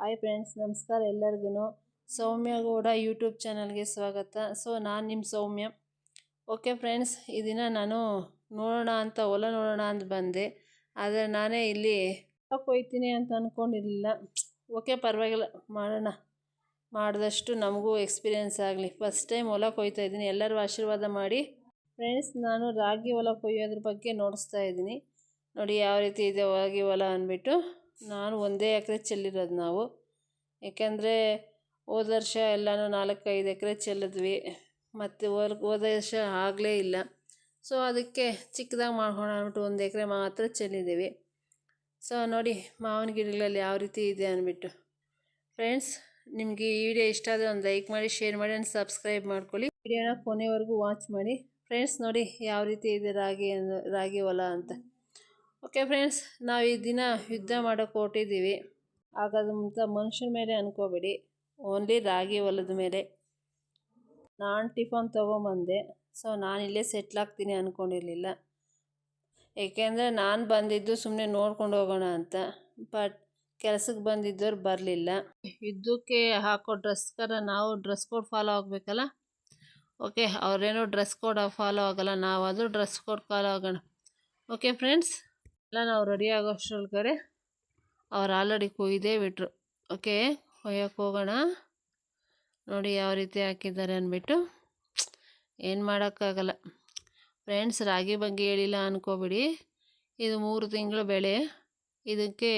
Hi friends, ನಮಸ್ಕಾರ ಎಲ್ಲರಿಗೂ. ಸೌಮ್ಯ Gowda YouTube ಚಾನಲ್ಗೆ ಸ್ವಾಗತ. ನಾನು ನಿಮ್ಮ ಸೌಮ್ಯ. ಓಕೆ ಫ್ರೆಂಡ್ಸ್, ಈ ದಿನ ನಾನು ಹೊಲ ನೋಡೋಣ ಅಂತ ಬಂದೆ. ಆದರೆ ನಾನೇ ಇಲ್ಲಿ ಕೊಯ್ತೀನಿ ಅಂತ ಅಂದ್ಕೊಂಡಿರಲಿಲ್ಲ. ಓಕೆ, ಪರವಾಗಿಲ್ಲ, ಮಾಡಿದಷ್ಟು ನಮಗೂ ಎಕ್ಸ್ಪೀರಿಯೆನ್ಸ್ ಆಗಲಿ. ಫಸ್ಟ್ ಟೈಮ್ ಹೊಲ ಕೊಯ್ತಾ ಇದ್ದೀನಿ, ಎಲ್ಲರೂ ಆಶೀರ್ವಾದ ಮಾಡಿ. ಫ್ರೆಂಡ್ಸ್, ನಾನು ರಾಗಿ ಹೊಲ ಕೊಯ್ಯೋದ್ರ ಬಗ್ಗೆ ನೋಡಿಸ್ತಾ ಇದ್ದೀನಿ. ನೋಡಿ ಯಾವ ರೀತಿ ಇದೆ ರಾಗಿ ಹೊಲ ಅಂದ್ಬಿಟ್ಟು. ನಾನು 1 ಎಕರೆ ಚೆಲ್ಲಿರೋದು ನಾವು. ಏಕೆಂದರೆ ಹೋದ ವರ್ಷ ಎಲ್ಲನೂ 4-5 ಎಕರೆ ಚೆಲ್ಲಿದ್ವಿ, ಮತ್ತು ಹೋದ ವರ್ಷ ಆಗಲೇ ಇಲ್ಲ. ಸೊ ಅದಕ್ಕೆ ಚಿಕ್ಕದಾಗಿ ಮಾಡ್ಕೊಂಡು ಅಂದ್ಬಿಟ್ಟು 1 ಎಕರೆ ಮಾತ್ರ ಚೆಲ್ಲಿದ್ದೀವಿ. ಸೊ ನೋಡಿ ಮಾವಿನ ಗಿಡಗಳಲ್ಲಿ ಯಾವ ರೀತಿ ಇದೆ ಅಂದ್ಬಿಟ್ಟು. ಫ್ರೆಂಡ್ಸ್, ನಿಮಗೆ ಈ ವಿಡಿಯೋ ಇಷ್ಟ ಆದರೆ ಒಂದು ಲೈಕ್ ಮಾಡಿ, ಶೇರ್ ಮಾಡಿ ಆ್ಯಂಡ್ ಸಬ್ಸ್ಕ್ರೈಬ್ ಮಾಡ್ಕೊಳ್ಳಿ. ವಿಡಿಯೋನ ಕೊನೆವರೆಗೂ ವಾಚ್ ಮಾಡಿ. ಫ್ರೆಂಡ್ಸ್, ನೋಡಿ ಯಾವ ರೀತಿ ಇದೆ ರಾಗಿ ಹೊಲ ಅಂತ. ಓಕೆ ಫ್ರೆಂಡ್ಸ್, ನಾವು ಈ ದಿನ ಯುದ್ಧ ಮಾಡೋಕ್ಕೆ ಹೊರಟಿದ್ದೀವಿ. ಹಾಗಾದಂಥ ಮನುಷ್ಯನ ಮೇಲೆ ಅನ್ಕೋಬೇಡಿ, ಓನ್ಲಿ ರಾಗಿ ಹೊಲದ ಮೇಲೆ. ನಾನು ಟಿಫನ್ ತೊಗೊಂಬಂದೆ. ಸೊ ನಾನಿಲ್ಲೇ ಸೆಟ್ಲಾಗ್ತೀನಿ ಅಂದ್ಕೊಂಡಿರಲಿಲ್ಲ. ಏಕೆಂದರೆ ನಾನು ಬಂದಿದ್ದು ಸುಮ್ಮನೆ ನೋಡ್ಕೊಂಡು ಹೋಗೋಣ ಅಂತ. ಬಟ್ ಕೆಲಸಕ್ಕೆ ಬಂದಿದ್ದವ್ರು ಬರಲಿಲ್ಲ. ಯುದ್ಧಕ್ಕೆ ಹಾಕೋ ಡ್ರೆಸ್ಗಾರ ನಾವು ಡ್ರೆಸ್ ಕೋಡ್ ಫಾಲೋ ಆಗಬೇಕಲ್ಲ. ಓಕೆ, ಅವರೇನೋ ಡ್ರೆಸ್ ಕೋಡ್ ಫಾಲೋ ಆಗೋಲ್ಲ, ನಾವಾದರೂ ಡ್ರೆಸ್ ಕೋಡ್ ಫಾಲೋ ಆಗೋಣ. ಓಕೆ ಫ್ರೆಂಡ್ಸ್, ಎಲ್ಲ ನಾವು ರೆಡಿ ಆಗೋಷ್ಟರೊಳಗಡೆ ಅವ್ರು ಆಲ್ರೆಡಿ ಕೊಯ್ದೇ ಬಿಟ್ರು. ಓಕೆ, ಕೊಯ್ಯೋಕ್ಕೆ ಹೋಗೋಣ. ನೋಡಿ ಯಾವ ರೀತಿ ಹಾಕಿದ್ದಾರೆ ಅಂದ್ಬಿಟ್ಟು. ಏನು ಮಾಡೋಕ್ಕಾಗಲ್ಲ ಫ್ರೆಂಡ್ಸ್. ರಾಗಿ ಬಗ್ಗೆ ಹೇಳಿಲ್ಲ ಅಂದ್ಕೋಬಿಡಿ. ಇದು 3 ತಿಂಗಳು ಬೆಳೆ. ಇದಕ್ಕೆ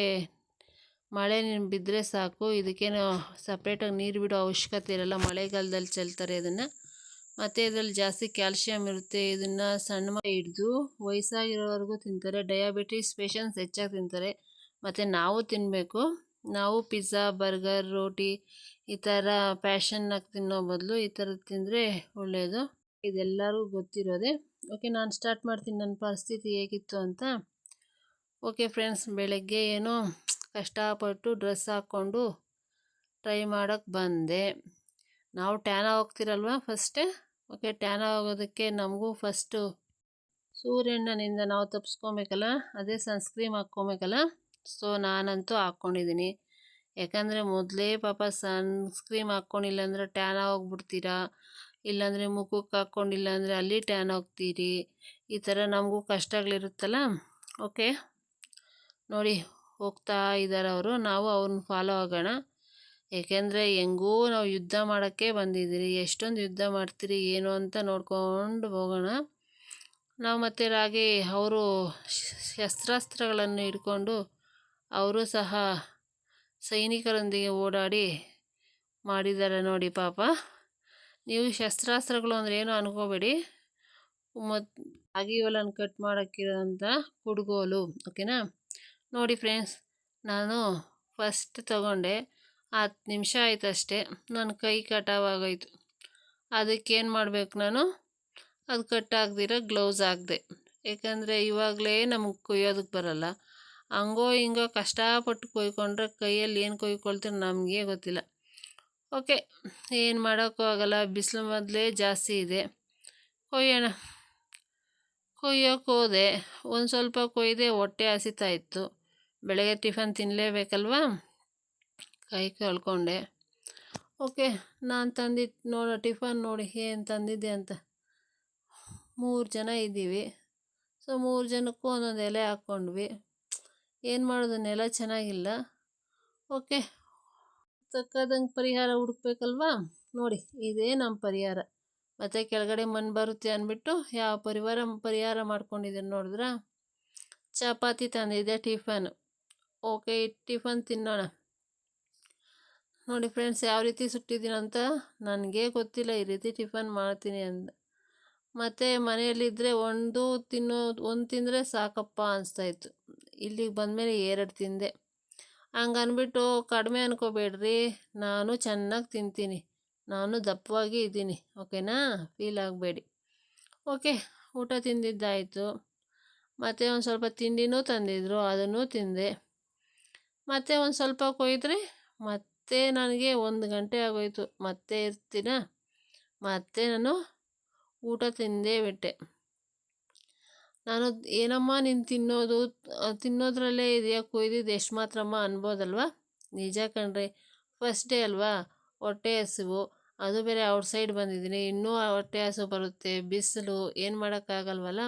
ಮಳೆ ಬಿದ್ದರೆ ಸಾಕು. ಇದಕ್ಕೇನು ಸಪ್ರೇಟಾಗಿ ನೀರು ಬಿಡೋ ಅವಶ್ಯಕತೆ ಇರಲ್ಲ. ಮಳೆಗಾಲದಲ್ಲಿ ಚೆಲ್ತಾರೆ ಇದನ್ನು. ಮತ್ತು ಇದರಲ್ಲಿ ಜಾಸ್ತಿ ಕ್ಯಾಲ್ಶಿಯಂ ಇರುತ್ತೆ. ಇದನ್ನು ಸಣ್ಣ ಮಕ್ಕಳು ಹಿಡಿದು ವಯಸ್ಸಾಗಿರೋವರೆಗೂ ತಿಂತಾರೆ. ಡಯಾಬಿಟಿಸ್ ಪೇಷಂಟ್ಸ್ ಹೆಚ್ಚಾಗಿ ತಿಂತಾರೆ. ಮತ್ತು ನಾವು ತಿನ್ನಬೇಕು. ನಾವು ಪಿಜ್ಜಾ, ಬರ್ಗರ್, ರೋಟಿ ಈ ಥರ ಪ್ಯಾಷನ್ನಾಗಿ ತಿನ್ನೋ ಬದಲು ಈ ಥರದ್ದು ತಿಂದರೆ ಒಳ್ಳೆಯದು. ಇದೆಲ್ಲರೂ ಗೊತ್ತಿರೋದೆ. ಓಕೆ, ನಾನು ಸ್ಟಾರ್ಟ್ ಮಾಡ್ತೀನಿ ನನ್ನ ಪರಿಸ್ಥಿತಿ ಹೇಗಿತ್ತು ಅಂತ. ಓಕೆ ಫ್ರೆಂಡ್ಸ್, ಬೆಳಗ್ಗೆ ಏನೋ ಕಷ್ಟಪಟ್ಟು ಡ್ರೆಸ್ ಹಾಕ್ಕೊಂಡು ಟ್ರೈ ಮಾಡೋಕ್ಕೆ ಬಂದೆ. ನಾವು ಟ್ಯಾನ್ ಹೋಗ್ತಿರಲ್ವ ಫಸ್ಟೇ. ಓಕೆ, ಟ್ಯಾನ್ ಆಗೋದಕ್ಕೆ ನಮಗೂ ಫಸ್ಟು ಸೂರ್ಯಣ್ಣನಿಂದ ನಾವು ತಪ್ಪಿಸ್ಕೊಬೇಕಲ್ಲ, ಅದೇ ಸನ್ಸ್ಕ್ರೀಮ್ ಹಾಕ್ಕೊಬೇಕಲ್ಲ. ಸೊ ನಾನಂತೂ ಹಾಕ್ಕೊಂಡಿದ್ದೀನಿ. ಯಾಕಂದರೆ ಮೊದಲೇ ಪಾಪ ಸನ್ಸ್ಕ್ರೀಮ್ ಹಾಕ್ಕೊಂಡಿಲ್ಲ ಅಂದರೆ ಟ್ಯಾನ್ ಹೋಗ್ಬಿಡ್ತೀರಾ, ಇಲ್ಲಾಂದರೆ ಮುಖಕ್ಕೆ ಹಾಕ್ಕೊಂಡಿಲ್ಲ ಅಂದರೆ ಅಲ್ಲಿ ಟ್ಯಾನ್ ಹೋಗ್ತೀರಿ. ಈ ಥರ ನಮಗೂ ಕಷ್ಟಗಳಿರುತ್ತಲ್ಲ. ಓಕೆ, ನೋಡಿ ಹೋಗ್ತಾ ಇದ್ದಾರೆ ಅವರು. ನಾವು ಅವ್ರನ್ನ ಫಾಲೋ ಆಗೋಣ. ಏಕೆಂದರೆ ಹೆಂಗೂ ನಾವು ಯುದ್ಧ ಮಾಡೋಕ್ಕೆ ಬಂದಿದ್ದೀರಿ. ಎಷ್ಟೊಂದು ಯುದ್ಧ ಮಾಡ್ತೀರಿ ಏನು ಅಂತ ನೋಡ್ಕೊಂಡು ಹೋಗೋಣ ನಾವು. ಮತ್ತು ರಾಗಿ ಅವರು ಶಸ್ತ್ರಾಸ್ತ್ರಗಳನ್ನು ಹಿಡ್ಕೊಂಡು ಅವರು ಸಹ ಸೈನಿಕರೊಂದಿಗೆ ಓಡಾಡಿ ಮಾಡಿದ್ದಾರೆ ನೋಡಿ ಪಾಪ. ನೀವು ಶಸ್ತ್ರಾಸ್ತ್ರಗಳು ಅಂದರೆ ಏನು ಅನ್ಕೋಬೇಡಿ. ಮತ್ತು ರಾಗಿ ಹೊಲನ ಕಟ್ ಮಾಡೋಕ್ಕಿರೋಂಥ ಕುಡ್ಗೋಲು. ಓಕೆನಾ. ನೋಡಿ ಫ್ರೆಂಡ್ಸ್, ನಾನು ಫಸ್ಟ್ ತೊಗೊಂಡೆ. 10 ನಿಮಿಷ ಆಯ್ತು ಅಷ್ಟೇ, ನನ್ನ ಕೈ ಕಟಾವಾಗೋಯ್ತು. ಅದಕ್ಕೇನು ಮಾಡಬೇಕು ನಾನು, ಅದು ಕಟ್ಟಾಗ್ದಿರ ಗ್ಲೌಸ್ ಹಾಕಿದೆ. ಏಕೆಂದರೆ ಇವಾಗಲೇ ನಮಗೆ ಕೊಯ್ಯೋದಕ್ಕೆ ಬರಲ್ಲ. ಹಂಗೋ ಹಿಂಗೋ ಕಷ್ಟಪಟ್ಟು ಕೊಯ್ಕೊಂಡ್ರೆ ಕೈಯಲ್ಲಿ ಏನು ಕೊಯ್ಕೊಳ್ತೀರೋ ನಮಗೆ ಗೊತ್ತಿಲ್ಲ. ಓಕೆ, ಏನು ಮಾಡೋಕ್ಕೂ ಆಗಲ್ಲ. ಬಿಸಿಲು ಮೊದಲೇ ಜಾಸ್ತಿ ಇದೆ. ಕೊಯ್ಯೋಕ್ಕೆ ಹೋದೆ. ಒಂದು ಸ್ವಲ್ಪ ಕೊಯ್ದೆ, ಹೊಟ್ಟೆ ಹಸಿತಾ ಇತ್ತು. ಬೆಳಗ್ಗೆ ಟಿಫನ್ ತಿನ್ನಲೇಬೇಕಲ್ವ, ಕೈ ಕಳ್ಕೊಂಡೆ. ಓಕೆ, ನಾನು ತಂದಿದ್ದು ಟಿಫನ್ ನೋಡಿ ಏನು ತಂದಿದ್ದೆ ಅಂತ. 3 ಜನ ಇದ್ದೀವಿ. ಸೊ 3 ಜನಕ್ಕೂ ಒಂದೊಂದು ಎಲೆ ಹಾಕ್ಕೊಂಡ್ವಿ. ಏನು ಮಾಡೋದು, ನೆಲ ಚೆನ್ನಾಗಿಲ್ಲ. ಓಕೆ, ತಕ್ಕದಂಗೆ ಪರಿಹಾರ ಹುಡುಕ್ಬೇಕಲ್ವಾ. ನೋಡಿ ಇದೇ ನಮ್ಮ ಪರಿಹಾರ. ಮತ್ತು ಕೆಳಗಡೆ ಮಣ್ಣು ಬರುತ್ತೆ ಅಂದ್ಬಿಟ್ಟು ಯಾವ ಪರಿಹಾರ ಮಾಡ್ಕೊಂಡಿದ್ದೀನಿ ನೋಡಿದ್ರಾ. ಚಪಾತಿ ತಂದಿದ್ದೆ ಟಿಫನ್. ಓಕೆ, ಟಿಫನ್ ತಿನ್ನೋಣ. ನೋಡಿ ಫ್ರೆಂಡ್ಸ್, ಯಾವ ರೀತಿ ಸುಟ್ಟಿದ್ದೀನಂತ ನನಗೆ ಗೊತ್ತಿಲ್ಲ ಈ ರೀತಿ ಟಿಫನ್ ಮಾಡ್ತೀನಿ ಅಂತ. ಮತ್ತು ಮನೆಯಲ್ಲಿದ್ದರೆ ಒಂದು ತಿಂದರೆ ಸಾಕಪ್ಪ ಅನಿಸ್ತಾಯಿತ್ತು. ಇಲ್ಲಿಗೆ ಬಂದಮೇಲೆ 2 ತಿಂದೆ. ಹಂಗನ್ಬಿಟ್ಟು ಕಡಿಮೆ ಅನ್ಕೋಬೇಡ್ರಿ, ನಾನು ಚೆನ್ನಾಗಿ ತಿಂತೀನಿ, ನಾನು ದಪ್ಪವಾಗಿ ಇದ್ದೀನಿ. ಓಕೆನಾ, ಫೀಲ್ ಆಗಬೇಡಿ. ಓಕೆ, ಊಟ ತಿಂದಿದ್ದಾಯಿತು. ಮತ್ತು ಒಂದು ಸ್ವಲ್ಪ ತಿಂಡಿನೂ ತಂದಿದ್ರು, ಅದನ್ನು ತಿಂದೆ. ಮತ್ತು ಒಂದು ಸ್ವಲ್ಪ ಕೊಯ್ದರೆ ಮತ್ತೆ ನನಗೆ 1 ಗಂಟೆ ಆಗೋಯ್ತು. ಮತ್ತೆ ಇರ್ತೀನ, ಮತ್ತೆ ನಾನು ಊಟ ತಿಂದೇ ಬಿಟ್ಟೆ. ನಾನು ಏನಮ್ಮ ನೀನು ತಿನ್ನೋದ್ರಲ್ಲೇ ಇದೆಯಾ, ಕೊಯ್ದಿದ್ದು ಎಷ್ಟು ಮಾತ್ರಮ್ಮ ಅನ್ಬೋದಲ್ವ. ನಿಜ ಕಣ್ರಿ, ಫಸ್ಟ್ ಡೇ ಅಲ್ವಾ, ಹೊಟ್ಟೆ ಹಸಿವು, ಅದು ಬೇರೆ ಔಟ್ಸೈಡ್ ಬಂದಿದ್ದೀನಿ, ಇನ್ನೂ ಹೊಟ್ಟೆ ಹಸಿವು ಬರುತ್ತೆ, ಬಿಸಿಲು, ಏನು ಮಾಡೋಕ್ಕಾಗಲ್ವಲ್ಲ.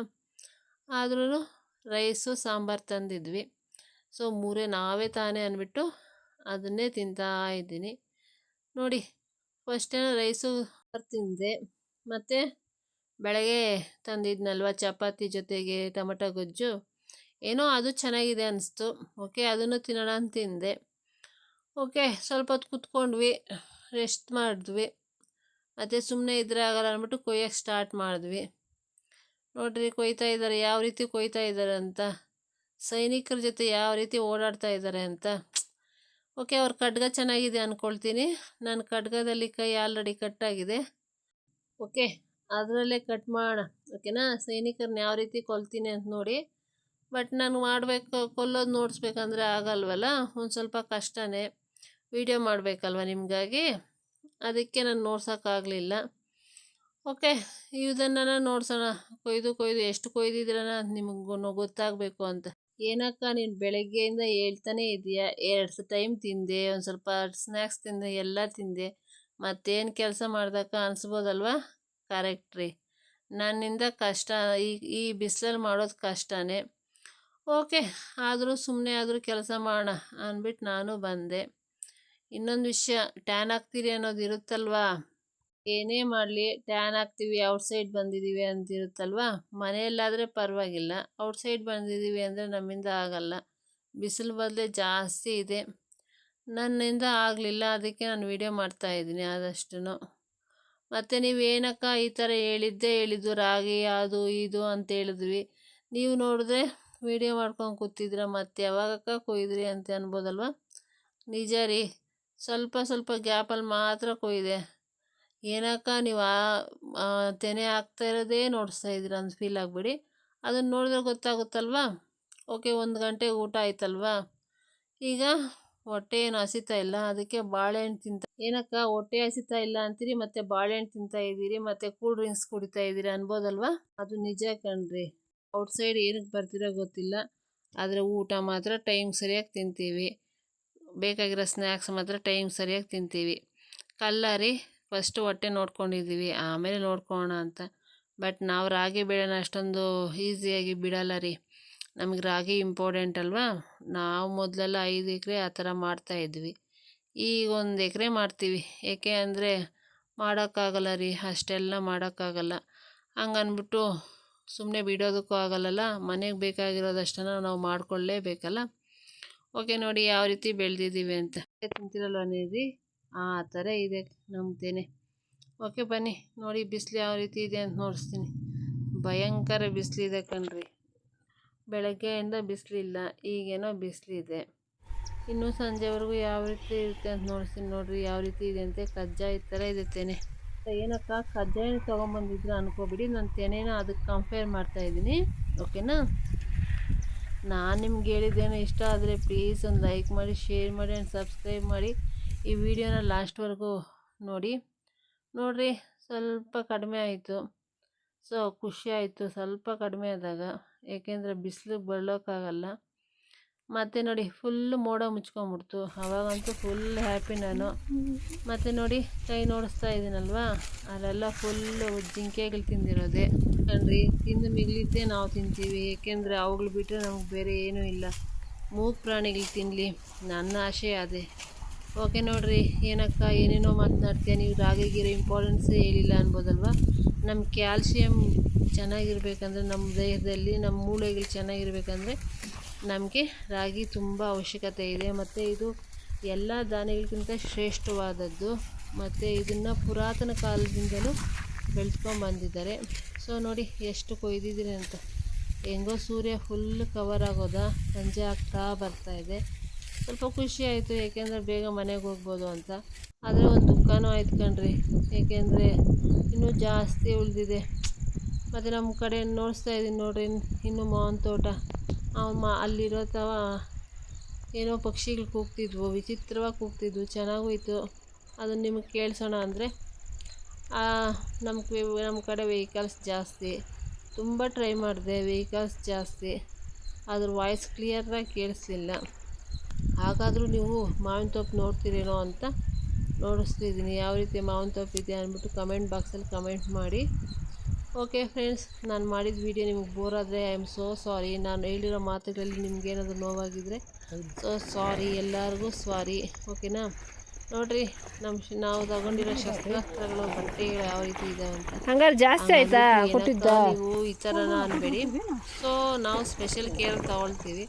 ಆದ್ರೂ ರೈಸು ಸಾಂಬಾರು ತಂದಿದ್ವಿ. ಸೊ ಮೂರೇ ನಾವೇ ತಾನೇ ಅಂದ್ಬಿಟ್ಟು ಅದನ್ನೇ ತಿಂತಾ ಇದ್ದೀನಿ ನೋಡಿ. ಫಸ್ಟ್ ರೈಸು ತಿಂದೆ, ಮತ್ತು ಬೆಳಗ್ಗೆ ತಂದಿದ್ನಲ್ವ ಚಪಾತಿ ಜೊತೆಗೆ ಟೊಮಟೊ ಗೊಜ್ಜು, ಏನೋ ಅದು ಚೆನ್ನಾಗಿದೆ ಅನಿಸ್ತು. ಓಕೆ, ಅದನ್ನು ತಿನ್ನೋಣ ಅಂತ ತಿಂದೆ. ಓಕೆ, ಸ್ವಲ್ಪ ಹೊತ್ತು ಕೂತ್ಕೊಂಡ್ವಿ, ರೆಸ್ಟ್ ಮಾಡಿದ್ವಿ, ಮತ್ತು ಸುಮ್ಮನೆ ಇದ್ರೆ ಆಗಲ್ಲ ಅಂದ್ಬಿಟ್ಟು ಕೊಯ್ಯೋಕ್ಕೆ ಸ್ಟಾರ್ಟ್ ಮಾಡಿದ್ವಿ. ನೋಡ್ರಿ ಕೊಯ್ತಾ ಇದ್ದಾರೆ, ಯಾವ ರೀತಿ ಕೊಯ್ತಾ ಇದ್ದಾರೆ ಅಂತ, ಸೈನಿಕರ ಜೊತೆ ಯಾವ ರೀತಿ ಓಡಾಡ್ತಾ ಇದ್ದಾರೆ ಅಂತ. ಓಕೆ, ಅವ್ರ ಖಡ್ಗ ಚೆನ್ನಾಗಿದೆ ಅಂದ್ಕೊಳ್ತೀನಿ. ನನ್ನ ಖಡ್ಗದಲ್ಲಿ ಕೈ ಆಲ್ರೆಡಿ ಕಟ್ಟಾಗಿದೆ. ಓಕೆ, ಅದರಲ್ಲೇ ಕಟ್ ಮಾಡೋಣ. ಓಕೆನಾ, ಸೈನಿಕರನ್ನ ಯಾವ ರೀತಿ ಕೊಲ್ತೀನಿ ಅಂತ ನೋಡಿ. ಬಟ್ ನಾನು ಕೊಲ್ಲೋದು ನೋಡಿಸ್ಬೇಕಂದ್ರೆ ಆಗಲ್ವಲ್ಲ, ಒಂದು ಸ್ವಲ್ಪ ಕಷ್ಟನೇ. ವಿಡಿಯೋ ಮಾಡಬೇಕಲ್ವ ನಿಮಗಾಗಿ, ಅದಕ್ಕೆ ನಾನು ನೋಡ್ಸೋಕ್ಕಾಗಲಿಲ್ಲ. ಓಕೆ, ಇದನ್ನು ನೋಡ್ಸೋಣ. ಕೊಯ್ದು ಎಷ್ಟು ಕೊಯ್ದಿದ್ರನ ನಿಮಗೂ ಗೊತ್ತಾಗಬೇಕು ಅಂತ. ಏನಕ್ಕ ನೀನು ಬೆಳಗ್ಗೆಯಿಂದ ಹೇಳ್ತಾನೆ ಇದೆಯಾ, 2 ಟೈಮ್ ತಿಂದೆ, ಒಂದು ಸ್ವಲ್ಪ ಸ್ನ್ಯಾಕ್ಸ್ ತಿಂದೆ, ಎಲ್ಲ ತಿಂದೆ, ಮತ್ತೇನು ಕೆಲಸ ಮಾಡ್ದಕ್ಕ ಅನಿಸ್ಬೋದಲ್ವಾ? ಕರೆಕ್ಟ್ ರೀ, ನನ್ನಿಂದ ಕಷ್ಟ, ಈ ಬಿಸಿಲಲ್ಲಿ ಮಾಡೋದು ಕಷ್ಟನೇ. ಓಕೆ, ಆದರೂ ಸುಮ್ಮನೆ ಆದರೂ ಕೆಲಸ ಮಾಡೋಣ ಅಂದ್ಬಿಟ್ಟು ನಾನು ಬಂದೆ. ಇನ್ನೊಂದು ವಿಷಯ, ಟ್ಯಾನ್ ಹಾಕ್ತೀರಿ ಅನ್ನೋದು ಇರುತ್ತಲ್ವಾ, ಏನೇ ಮಾಡಲಿ ಟ್ಯಾನ್ ಹಾಕ್ತೀವಿ, ಔಟ್ಸೈಡ್ ಬಂದಿದ್ದೀವಿ ಅಂತಿರುತ್ತಲ್ವಾ. ಮನೆಯಲ್ಲಾದರೆ ಪರವಾಗಿಲ್ಲ, ಔಟ್ಸೈಡ್ ಬಂದಿದ್ದೀವಿ ಅಂದರೆ ನಮ್ಮಿಂದ ಆಗಲ್ಲ. ಬಿಸಿಲು ಬದಲೇ ಜಾಸ್ತಿ ಇದೆ, ನನ್ನಿಂದ ಆಗಲಿಲ್ಲ. ಅದಕ್ಕೆ ನಾನು ವಿಡಿಯೋ ಮಾಡ್ತಾಯಿದ್ದೀನಿ ಆದಷ್ಟು. ಮತ್ತು ನೀವು ಏನಕ್ಕ ಈ ಥರ ಹೇಳಿದ್ದು ರಾಗಿ ಅದು ಇದು ಅಂತ ಹೇಳಿದ್ವಿ, ನೀವು ನೋಡಿದ್ರೆ ವಿಡಿಯೋ ಮಾಡ್ಕೊಂಡು ಕೂತಿದ್ರ, ಮತ್ತೆ ಯಾವಾಗಕ್ಕ ಕೊಯ್ದ್ರಿ ಅಂತ ಅನ್ಬೋದಲ್ವ. ನಿಜ ರೀ, ಸ್ವಲ್ಪ ಗ್ಯಾಪಲ್ಲಿ ಮಾತ್ರ ಕೊಯ್ದೆ. ಏನಕ್ಕ ನೀವು ತೆನೆ ಹಾಕ್ತಾ ಇರೋದೇ ನೋಡಿಸ್ತಾ ಇದ್ದೀರ ಅಂತ ಫೀಲ್ ಆಗಿಬಿಡಿ, ಅದನ್ನು ನೋಡಿದ್ರೆ ಗೊತ್ತಾಗುತ್ತಲ್ವಾ. ಓಕೆ, 1 ಗಂಟೆಗೆ ಊಟ ಆಯ್ತಲ್ವಾ, ಈಗ ಹೊಟ್ಟೆ ಏನು ಹಸಿತಾ ಇಲ್ಲ, ಅದಕ್ಕೆ ಬಾಳೆಹಣ್ಣು ಏನಕ್ಕ ಹೊಟ್ಟೆ ಹಸಿತಾ ಇಲ್ಲ ಅಂತೀರಿ, ಮತ್ತು ಬಾಳೆಹಣ್ಣು ತಿಂತಾ ಇದ್ದೀರಿ, ಮತ್ತು ಕೂಲ್ ಡ್ರಿಂಕ್ಸ್ ಕುಡಿತಾ ಇದ್ದೀರಿ ಅನ್ಬೋದಲ್ವಾ. ಅದು ನಿಜ ಕಣ್ರಿ, ಔಟ್ಸೈಡ್ ಏನಕ್ಕೆ ಬರ್ತಿರೋ ಗೊತ್ತಿಲ್ಲ, ಆದರೆ ಊಟ ಮಾತ್ರ ಟೈಮ್ ಸರಿಯಾಗಿ ತಿಂತೀವಿ, ಬೇಕಾಗಿರೋ ಸ್ನ್ಯಾಕ್ಸ್ ಮಾತ್ರ ಟೈಮ್ ಸರಿಯಾಗಿ ತಿಂತೀವಿ. ಕಲ್ಲರಿ ಫಸ್ಟು ಹೊಟ್ಟೆ ನೋಡ್ಕೊಂಡಿದ್ದೀವಿ, ಆಮೇಲೆ ನೋಡ್ಕೊಳ್ಳೋಣ ಅಂತ. ಬಟ್ ನಾವು ರಾಗಿ ಬೆಳೆನ ಅಷ್ಟೊಂದು ಈಸಿಯಾಗಿ ಬಿಡಲ್ಲ ರೀ, ನಮಗೆ ರಾಗಿ ಇಂಪಾರ್ಟೆಂಟ್ ಅಲ್ವಾ. ನಾವು ಮೊದಲೆಲ್ಲ 5 ಎಕರೆ ಆ ಥರ ಮಾಡ್ತಾಯಿದ್ವಿ, ಈಗ 1 ಎಕರೆ ಮಾಡ್ತೀವಿ. ಏಕೆ ಅಂದರೆ ಮಾಡೋಕ್ಕಾಗಲ್ಲ ರೀ, ಅಷ್ಟೆಲ್ಲ ಮಾಡೋಕ್ಕಾಗಲ್ಲ. ಹಂಗನ್ಬಿಟ್ಟು ಸುಮ್ಮನೆ ಬಿಡೋದಕ್ಕೂ ಆಗಲ್ಲಲ್ಲ, ಮನೆಗೆ ಬೇಕಾಗಿರೋದಷ್ಟನ್ನು ನಾವು ಮಾಡ್ಕೊಳ್ಳೇಬೇಕಲ್ಲ. ಓಕೆ, ನೋಡಿ ಯಾವ ರೀತಿ ಬೆಳೆದಿದ್ದೀವಿ ಅಂತ. ತಿಂತಿರಲ್ವ ನೀರಿ, ಆ ಥರ ಇದೆ ನಮ್ಮ ತೆನೆ. ಓಕೆ, ಬನ್ನಿ ನೋಡಿ ಬಿಸಿಲು ಯಾವ ರೀತಿ ಇದೆ ಅಂತ ನೋಡಿಸ್ತೀನಿ. ಭಯಂಕರ ಬಿಸಿಲಿದೆ ಕಣ್ರಿ, ಬೆಳಗ್ಗೆಯಿಂದ ಬಿಸಿಲಿಲ್ಲ, ಈಗೇನೋ ಬಿಸಿಲಿದೆ. ಇನ್ನೂ ಸಂಜೆವರೆಗೂ ಯಾವ ರೀತಿ ಇರುತ್ತೆ ಅಂತ ನೋಡಿಸ್ತೀನಿ. ನೋಡಿರಿ ಯಾವ ರೀತಿ ಇದೆ ಅಂತೆ, ಕಜ್ಜಾಯ ಥರ ಇದೆ ತೆನೆ. ಏನಕ್ಕ ಕಜ್ಜಾಯನ ತೊಗೊಂಬಂದಿದ್ರು ಅನ್ಕೋಬಿಡಿ, ನಾನು ತೆನೆನ ಅದಕ್ಕೆ ಕಂಪೇರ್ ಮಾಡ್ತಾಯಿದ್ದೀನಿ. ಓಕೆನಾ, ನಾನು ನಿಮ್ಗೆ ಹೇಳಿದ್ದೇನೋ ಇಷ್ಟ ಆದರೆ ಪ್ಲೀಸ್ ಒಂದು ಲೈಕ್ ಮಾಡಿ, ಶೇರ್ ಮಾಡಿ ಆ್ಯಂಡ್ ಸಬ್ಸ್ಕ್ರೈಬ್ ಮಾಡಿ. ಈ ವಿಡಿಯೋನ ಲಾಸ್ಟ್ವರೆಗೂ ನೋಡಿರಿ. ಸ್ವಲ್ಪ ಕಡಿಮೆ ಆಯಿತು, ಸೊ ಖುಷಿ ಆಯಿತು ಸ್ವಲ್ಪ ಕಡಿಮೆ ಆದಾಗ, ಏಕೆಂದರೆ ಬಿಸಿಲಿಗೆ ಬರಲೋಕ್ಕಾಗಲ್ಲ. ಮತ್ತು ನೋಡಿ ಫುಲ್ಲು ಮೋಡ ಮುಚ್ಕೊಂಬಿಡ್ತು, ಅವಾಗಂತೂ ಫುಲ್ ಹ್ಯಾಪಿ ನಾನು. ಮತ್ತು ನೋಡಿ ಕೈ ನೋಡಿಸ್ತಾ ಇದ್ದೀನಲ್ವಾ, ಅಲ್ಲೆಲ್ಲ ಫುಲ್ಲು ಜಿಂಕೆಗಳು ತಿಂದಿರೋದೆ ಕಣ್ರಿ. ತಿಂದು ಮಿಗಿಲಿದ್ದೇ ನಾವು ತಿಂತೀವಿ, ಏಕೆಂದರೆ ಅವುಗಳು ಬಿಟ್ಟರೆ ನಮ್ಗೆ ಬೇರೆ ಏನೂ ಇಲ್ಲ. ಮೂಗು ಪ್ರಾಣಿಗಳು ತಿನ್ನಲಿ, ನನ್ನ ಆಸೆ ಅದೇ. ಓಕೆ ನೋಡಿರಿ, ಏನಕ್ಕ ಏನೇನೋ ಮಾತನಾಡ್ತೀಯ, ನೀವು ರಾಗಿಗಿರೋ ಇಂಪಾರ್ಟೆನ್ಸೇ ಹೇಳಿಲ್ಲ ಅನ್ಬೋದಲ್ವ. ನಮ್ಮ ಕ್ಯಾಲ್ಶಿಯಮ್ ಚೆನ್ನಾಗಿರ್ಬೇಕಂದ್ರೆ, ನಮ್ಮ ದೇಹದಲ್ಲಿ ನಮ್ಮ ಮೂಳೆಗಳು ಚೆನ್ನಾಗಿರ್ಬೇಕಂದ್ರೆ ನಮಗೆ ರಾಗಿ ತುಂಬ ಅವಶ್ಯಕತೆ ಇದೆ. ಮತ್ತು ಇದು ಎಲ್ಲ ಧಾನ್ಯಗಳಿಗಿಂತ ಶ್ರೇಷ್ಠವಾದದ್ದು, ಮತ್ತು ಇದನ್ನು ಪುರಾತನ ಕಾಲದಿಂದಲೂ ಬೆಳೆಸ್ಕೊಂಬಂದಿದ್ದಾರೆ. ಸೊ ನೋಡಿ ಎಷ್ಟು ಕೊಯ್ದಿದ್ದೀನಿ ಅಂತ. ಹೆಂಗೋ ಸೂರ್ಯ ಫುಲ್ ಕವರ್ ಆಗೋದ, ಸಂಜೆ ಆಗ್ತಾ ಬರ್ತಾಯಿದೆ. ಸ್ವಲ್ಪ ಖುಷಿ ಆಯಿತು, ಏಕೆಂದರೆ ಬೇಗ ಮನೆಗೆ ಹೋಗ್ಬೋದು ಅಂತ. ಆದರೆ ಒಂದು ದುಃಖನೂ ಆಯ್ತು ಕಣ್ರಿ, ಏಕೆಂದರೆ ಇನ್ನೂ ಜಾಸ್ತಿ ಉಳಿದಿದೆ. ಮತ್ತು ನಮ್ಮ ಕಡೆ ನೋಡಿಸ್ತಾ ಇದ್ದೀನಿ ನೋಡ್ರಿ, ಇನ್ನೂ ಮಾವಿನ ತೋಟ, ಅಲ್ಲಿರೋ ತವ ಏನೋ ಪಕ್ಷಿಗಳು ಕೂಗ್ತಿದ್ವು, ವಿಚಿತ್ರವಾಗಿ ಕೂಗ್ತಿದ್ವು, ಚೆನ್ನಾಗೂ ಇತ್ತು. ಅದನ್ನು ನಿಮಗೆ ಕೇಳಿಸೋಣ ಅಂದರೆ ನಮ್ಮ ಕಡೆ ವೆಹಿಕಲ್ಸ್ ಜಾಸ್ತಿ, ತುಂಬ ಟ್ರೈ ಮಾಡಿದೆ, ವೆಹಿಕಲ್ಸ್ ಜಾಸ್ತಿ, ಅದ್ರ ವಾಯ್ಸ್ ಕ್ಲಿಯರಾಗಿ ಕೇಳಿಸ್ಲಿಲ್ಲ. ಹಾಗಾದರೂ ನೀವು ಮಾವಿನ ತೋಪು ನೋಡ್ತೀರೇನೋ ಅಂತ ನೋಡಿಸ್ತಿದ್ದೀನಿ. ಯಾವ ರೀತಿ ಮಾವಿನ ತೋಪು ಇದೆ ಅಂದ್ಬಿಟ್ಟು ಕಮೆಂಟ್ ಬಾಕ್ಸಲ್ಲಿ ಕಮೆಂಟ್ ಮಾಡಿ. ಓಕೆ ಫ್ರೆಂಡ್ಸ್, ನಾನು ಮಾಡಿದ ವಿಡಿಯೋ ನಿಮಗೆ ಬೋರ್ ಆದರೆ ಐ ಆಮ್ ಸೋ ಸಾರಿ. ನಾನು ಹೇಳಿರೋ ಮಾತುಗಳಲ್ಲಿ ನಿಮ್ಗೇನಾದರೂ ನೋವಾಗಿದ್ದರೆ ಸೊ ಸಾರಿ, ಎಲ್ಲರಿಗೂ ಸಾರಿ. ಓಕೆನಾ? ನೋಡ್ರಿ, ನಾವು ತಗೊಂಡಿರೋ ಶಸ್ತ್ರಾಸ್ತ್ರಗಳು ಬಟ್ಟೆಗಳು ಯಾವ ರೀತಿ ಇದೆ ಅಂತ. ಹಂಗಾರೆ ಜಾಸ್ತಿ ಆಯ್ತಾ ಕೊಟ್ಟಿದ್ದ? ನೀವು ಈ ಥರನ ಅನ್ಬೇಡಿ. ಸೊ ನಾವು ಸ್ಪೆಷಲ್ ಕೇರ್ ತಗೊಳ್ತೀವಿ.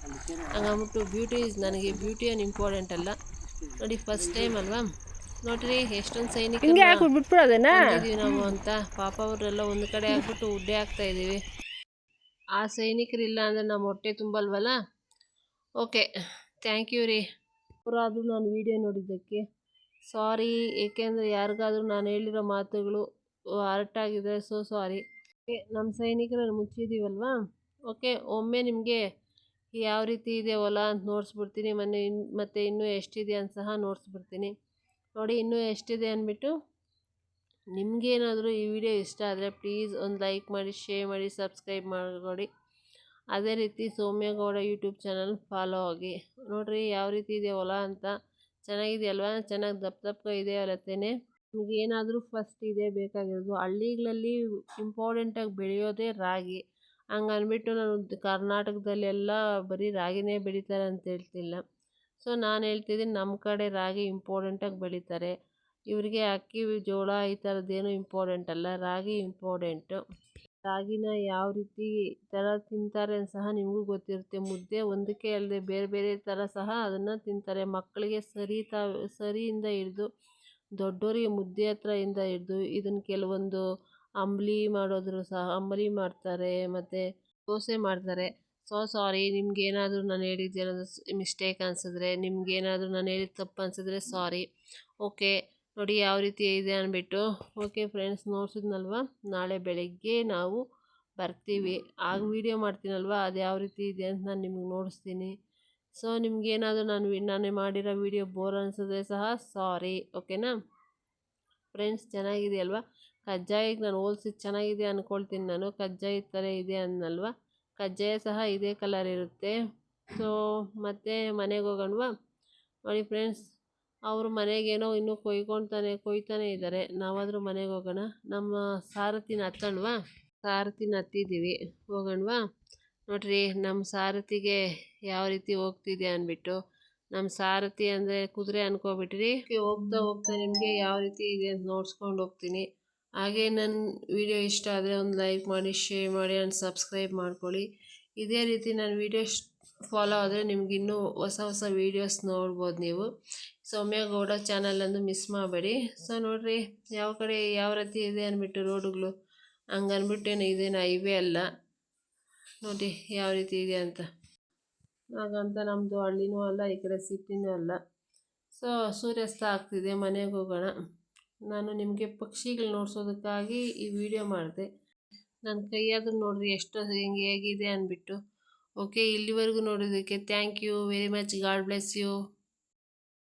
ಹಂಗಂದ್ಬಿಟ್ಟು ನನಗೆ ಬ್ಯೂಟಿ ಏನು ಇಂಪಾರ್ಟೆಂಟ್ ಅಲ್ಲ. ನೋಡಿ, ಫಸ್ಟ್ ಟೈಮ್ ಅಲ್ವಾ? ನೋಡ್ರಿ ಎಷ್ಟೊಂದು ಸೈನಿಕರು ಬಿಟ್ಬಿಡೋದೇನಾ ನಾವು ಅಂತ. ಪಾಪ ಅವರೆಲ್ಲ ಒಂದು ಕಡೆ ಆಗ್ಬಿಟ್ಟು ಉಡ್ಡೆ ಆಗ್ತಾ ಇದ್ದೀವಿ. ಆ ಸೈನಿಕರಿಲ್ಲ ಅಂದರೆ ನಮ್ಮ ಹೊಟ್ಟೆ ತುಂಬಲ್ವಲ್ಲ. ಓಕೆ, ಥ್ಯಾಂಕ್ ಯು ರೀ. ಅವರಾದರೂ ನಾನು ವಿಡಿಯೋ ನೋಡಿದ್ದಕ್ಕೆ ಸಾರಿ. ಏಕೆಂದರೆ ಯಾರಿಗಾದರೂ ನಾನು ಹೇಳಿರೋ ಮಾತುಗಳು ಹರ್ಟ್ ಆಗಿದ್ರೆ ಸೊ ಸಾರಿ. ನಮ್ಮ ಸೈನಿಕರನ್ನು ಮುಚ್ಚಿದ್ದೀವಲ್ವಾ. ಓಕೆ, ಒಮ್ಮೆ ನಿಮಗೆ ಯಾವ ರೀತಿ ಇದೆ ಹೊಲ ಅಂತ ನೋಡಿಸ್ಬಿಡ್ತೀನಿ. ಮತ್ತು ಇನ್ನೂ ಎಷ್ಟಿದೆ ಅಂತ ಸಹ ನೋಡಿಸ್ಬಿಡ್ತೀನಿ. ನೋಡಿ, ಇನ್ನೂ ಎಷ್ಟಿದೆ ಅಂದ್ಬಿಟ್ಟು. ನಿಮಗೇನಾದರೂ ಈ ವಿಡಿಯೋ ಇಷ್ಟ ಆದರೆ ಪ್ಲೀಸ್ ಒಂದು ಲೈಕ್ ಮಾಡಿ, ಶೇರ್ ಮಾಡಿ, ಸಬ್ಸ್ಕ್ರೈಬ್ ಮಾಡಿ. ಅದೇ ರೀತಿ ಸೌಮ್ಯಗೌಡ ಯೂಟ್ಯೂಬ್ ಚಾನಲ್ ಫಾಲೋ ಆಗಿ. ನೋಡಿರಿ ಯಾವ ರೀತಿ ಇದೆ ಹೊಲ ಅಂತ. ಚೆನ್ನಾಗಿದೆಯಲ್ವಾ? ಚೆನ್ನಾಗಿ ದಪ್ಪ ಇದೆ ಅಲ್ಲತ್ತೇನೆ. ನಿಮಗೇನಾದರೂ ಫಸ್ಟ್ ಇದೇ ಬೇಕಾಗಿರೋದು. ಹಳ್ಳಿಗಳಲ್ಲಿ ಇಂಪಾರ್ಟೆಂಟಾಗಿ ಬೆಳೆಯೋದೇ ರಾಗಿ. ಹಂಗನ್ಬಿಟ್ಟು ನಾನು ಕರ್ನಾಟಕದಲ್ಲೆಲ್ಲ ಬರೀ ರಾಗಿನೇ ಬೆಳೀತಾರೆ ಅಂತ ಹೇಳ್ತಿಲ್ಲ. ಸೊ ನಾನು ಹೇಳ್ತಿದ್ದೀನಿ, ನಮ್ಮ ಕಡೆ ರಾಗಿ ಇಂಪಾರ್ಟೆಂಟಾಗಿ ಬೆಳೀತಾರೆ. ಇವರಿಗೆ ಅಕ್ಕಿ ಜೋಳ ಈ ಥರದ್ದೇನು ಇಂಪಾರ್ಟೆಂಟ್ ಅಲ್ಲ, ರಾಗಿ ಇಂಪಾರ್ಟೆಂಟು. ರಾಗಿನ ಯಾವ ರೀತಿ ಥರ ತಿಂತಾರೆ ಅಂತ ಸಹ ನಿಮಗೂ ಗೊತ್ತಿರುತ್ತೆ. ಮುದ್ದೆ ಒಂದಕ್ಕೆ ಅಲ್ಲದೆ ಬೇರೆ ಬೇರೆ ಥರ ಸಹ ಅದನ್ನು ತಿಂತಾರೆ. ಮಕ್ಕಳಿಗೆ ಸರಿಯಿಂದ ಹಿಡಿದು ದೊಡ್ಡೋರಿಗೆ ಮುದ್ದೆ ಹತ್ರದಿಂದ ಹಿಡಿದು ಇದನ್ನು ಕೆಲವೊಂದು ಅಂಬಲಿ ಮಾಡೋದ್ರು ಸಹ ಅಂಬಲಿ ಮಾಡ್ತಾರೆ, ಮತ್ತು ದೋಸೆ ಮಾಡ್ತಾರೆ. ಸೊ ಸಾರಿ, ನಿಮ್ಗೇನಾದರೂ ನಾನು ಹೇಳಿದ್ದೇನಾದರೂ ಮಿಸ್ಟೇಕ್ ಅನಿಸಿದ್ರೆ, ನಿಮ್ಗೇನಾದರೂ ನಾನು ಹೇಳಿದ ತಪ್ಪು ಅನಿಸಿದ್ರೆ ಸಾರಿ. ಓಕೆ, ನೋಡಿ ಯಾವ ರೀತಿ ಇದೆ ಅಂದ್ಬಿಟ್ಟು. ಓಕೆ ಫ್ರೆಂಡ್ಸ್, ನೋಡ್ಸಿದ್ನಲ್ವ? ನಾಳೆ ಬೆಳಗ್ಗೆ ನಾವು ಬರ್ತೀವಿ. ಆಗ ವೀಡಿಯೋ ಮಾಡ್ತೀನಲ್ವ, ಅದು ಯಾವ ರೀತಿ ಇದೆ ಅಂತ ನಾನು ನಿಮಗೆ ನೋಡಿಸ್ತೀನಿ. ಸೊ ನಿಮ್ಗೇನಾದರೂ ನಾನು ಮಾಡಿರೋ ವೀಡಿಯೋ ಬೋರ್ ಅನಿಸಿದ್ರೆ ಸಹ ಸಾರಿ. ಓಕೆನಾ ಫ್ರೆಂಡ್ಸ್? ಚೆನ್ನಾಗಿದೆ ಅಲ್ವಾ? ಕಜ್ಜಾಯಕ್ಕೆ ನಾನು ಹೋಲಿಸಿ ಚೆನ್ನಾಗಿದೆ ಅಂದ್ಕೊಳ್ತೀನಿ. ನಾನು ಕಜ್ಜಾಯ ಥರ ಇದೆ ಅನ್ನಲ್ವ? ಕಜ್ಜಾಯ ಸಹ ಇದೇ ಕಲರ್ ಇರುತ್ತೆ. ಸೊ ಮತ್ತೆ ಮನೆಗೆ ಹೋಗೋಣವಾ? ನೋಡಿ ಫ್ರೆಂಡ್ಸ್, ಅವರು ಮನೆಗೇನೋ ಇನ್ನೂ ಕೊಯ್ತಾನೆ ಇದ್ದಾರೆ. ನಾವಾದರೂ ಮನೆಗೆ ಹೋಗೋಣ. ನಮ್ಮ ಸಾರಥಿನ ಹತ್ತೋಣವಾ? ಸಾರಥಿನ ಹತ್ತಿದ್ದೀವಿ, ಹೋಗೋಣವಾ? ನೋಡ್ರಿ ನಮ್ಮ ಸಾರಥಿಗೆ ಯಾವ ರೀತಿ ಹೋಗ್ತಿದೆ ಅಂದ್ಬಿಟ್ಟು. ನಮ್ಮ ಸಾರಥಿ ಅಂದರೆ ಕುದುರೆ ಅನ್ಕೋಬಿಟ್ರಿ. ಹೋಗ್ತಾ ಹೋಗ್ತಾ ನಿಮಗೆ ಯಾವ ರೀತಿ ಇದೆ ಅಂತ ನೋಡ್ಸ್ಕೊಂಡು ಹೋಗ್ತೀನಿ. ಹಾಗೆ ನನ್ನ ವಿಡಿಯೋ ಇಷ್ಟ ಆದರೆ ಒಂದು ಲೈಕ್ ಮಾಡಿ, ಶೇರ್ ಮಾಡಿ ಆ್ಯಂಡ್ ಸಬ್ಸ್ಕ್ರೈಬ್ ಮಾಡ್ಕೊಳ್ಳಿ. ಇದೇ ರೀತಿ ನನ್ನ ವಿಡಿಯೋ ಫಾಲೋ ಆದರೆ ನಿಮಗಿನ್ನೂ ಹೊಸ ಹೊಸ ವೀಡಿಯೋಸ್ ನೋಡ್ಬೋದು ನೀವು. ಸೌಮ್ಯಗೌಡ ಚಾನಲನ್ನು ಮಿಸ್ ಮಾಡಬೇಡಿ. ಸೊ ನೋಡಿರಿ ಯಾವ ಕಡೆ ಯಾವ ರೀತಿ ಇದೆ ಅಂದ್ಬಿಟ್ಟು ರೋಡುಗಳು. ಹಂಗನ್ಬಿಟ್ಟೇನು ಇದೇನು ಹೈವೇ ಅಲ್ಲ. ನೋಡಿ ಯಾವ ರೀತಿ ಇದೆ ಅಂತ. ಹಾಗಂತ ನಮ್ಮದು ಹಳ್ಳಿನೂ ಅಲ್ಲ, ಈ ಕಡೆ ಸಿಟಿನೂ ಅಲ್ಲ. ಸೊ ಸೂರ್ಯಾಸ್ತ ಆಗ್ತಿದೆ, ಮನೆಗೆ ಹೋಗೋಣ. ನಾನು ನಿಮಗೆ ಪಕ್ಷಿಗಳು ನೋಡ್ಸೋದಕ್ಕಾಗಿ ಈ ವಿಡಿಯೋ ಮಾಡಿದೆ. ನನ್ನ ಕೈಯಾದರೂ ನೋಡಿರಿ ಎಷ್ಟು ಹೇಗಿದೆ ಅಂದ್ಬಿಟ್ಟು. ಓಕೆ, ಇಲ್ಲಿವರೆಗೂ ನೋಡೋದಕ್ಕೆ thank you very much. God bless you.